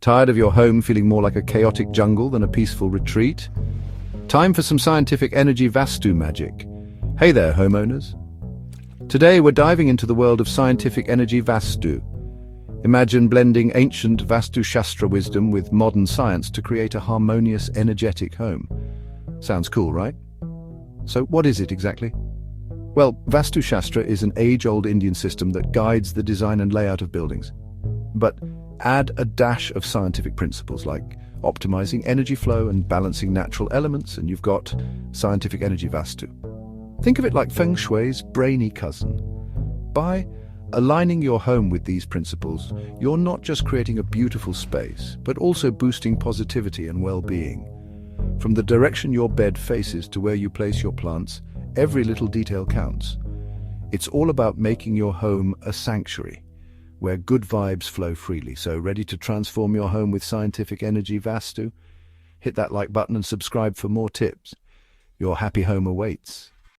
Tired of your home feeling more like a chaotic jungle than a peaceful retreat? Time for some scientific energy Vastu magic. Hey there, homeowners. Today we're diving into the world of scientific energy Vastu. Imagine blending ancient Vastu Shastra wisdom with modern science to create a harmonious, energetic home. Sounds cool, right? So what is it exactly? Well, Vastu Shastra is an age-old Indian system that guides the design and layout of buildings. But add a dash of scientific principles like optimizing energy flow and balancing natural elements, and you've got scientific energy Vastu. Think of it like Feng Shui's brainy cousin. By aligning your home with these principles, you're not just creating a beautiful space, but also boosting positivity and well-being. From the direction your bed faces to where you place your plants, every little detail counts. It's all about making your home a sanctuary, where good vibes flow freely. So ready to transform your home with scientific energy Vastu? Hit that like button and subscribe for more tips. Your happy home awaits.